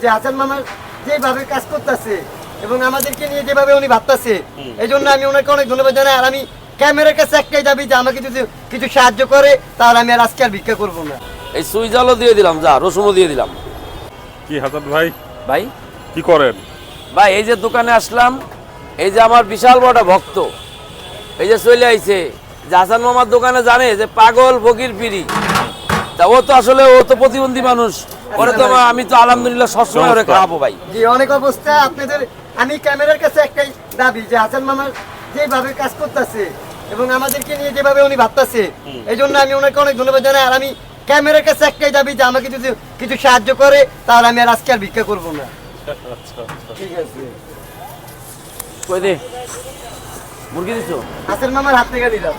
যে হাসান মামা যেভাবে কাজ করতেছে এবং আমাদেরকে নিয়ে যেভাবে উনি ভাবতেছে, এই জন্য আমি ওনাকে অনেক ধন্যবাদ জানাই। আর আমি ক্যামেরার কাছে একটাই দাবি যে আমাকে যদি কিছু সাহায্য করে তাহলে আমি আর আজকে আর ভিক্ষা করবো না। এই সুই জালও দিয়ে দিলাম, যা রসুনও দিয়ে দিলাম। কি হাসান ভাই ভাই কি করেন? ভাই এই যে দোকানে আসলাম, এই যে আমার বিশাল বড় ভক্ত এই যে চলে আইছে, যে হাসান মামার দোকানে জানে যে পাগল ফকির পিরি, তা ও তো আসলে ও তো প্রতিবন্ধী মানুষ, ওরে তো আমি তো আলহামদুলিল্লাহ সবসময় ওরে খাওয়াবো ভাই। জি অনেক অবস্থা আপনাদের। আমি ক্যামেরার কাছে একটাই দাবি যে হাসান মামা যেভাবে কাজ করতেছে এবং আমাদেরকে নিয়ে যেভাবে উনি ভাবতেছে, এই জন্য আমি ওনাকে অনেক ধন্যবাদ জানাই। আর আমি ক্যামেরার কাছে একটাই দাবি যে আমাকে যদি কিছু সাহায্য করে তাহলে আমি আর আজকে আর ভিক্ষা করবো না। ঠিক আছে, কই দে মুরগি দিছো? হাসান মামার হাত থেকে দিলাম।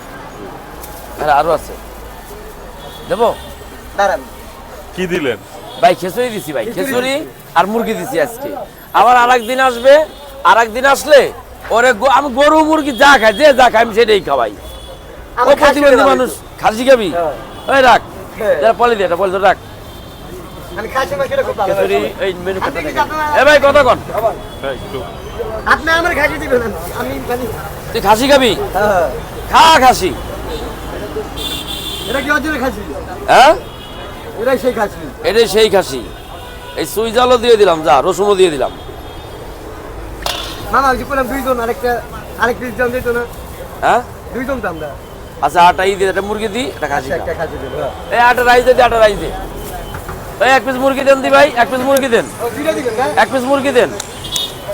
আরে আরো আছে, দেবো? দাঁড়ান, কি দিলেন? ভাই খিচুড়ি দিছি ভাই, খিচুড়ি আর মুরগি দিছি আজকে। আবার আরেকদিন আসবে, আরেকদিন আসলে ওরে আমি গরু মুরগি যা খাই, যে যা খাই আমি সেটাই খাওয়াই। ও আমি খাসি প্রতিবন্ধী খেতে মানুষ, পারি। খাসি খাবি? হ্যাঁ। ওই রাখ, হ্যাঁ। পলি দে, এটা পলি রাখ। আমি খাসি মাংসটা খুব ভালো খিচুড়ি লাগে। এই মেনু আপনি কার্ডটা কি দেখেন। আপনারা- এ ভাই কথা কন, হ্যাঁ, একটু আপনি আমার খাসি দিবেন, আমি জানি। তুই খাসি খাবি? হ্যাঁ, খা খাসি। এটা কি অরিজিনাল খাসি? হ্যাঁ এটাই সেই খাসি। এটাই সেই খাসি। এই সুই জালও দিয়ে দিলাম, যা রসুনও দিয়ে দিলাম। মামা ওই যে বললাম দুইজন, আরেক জন দিত না, হ্যাঁ দুইজন তো আমরা। আচ্ছা আটা ই দিয়ে, একটা মুরগি দিই, একটা খাসি আচ্ছা, খা। একটা খাসি দেবো। এই আটা রাইস দে, আটা রাইস দে। এই এক পিস মুরগি দেন দি ভাই, এক পিস মুরগি দেন, ও দুইটা দিবেন না? এক পিস মুরগি দেন।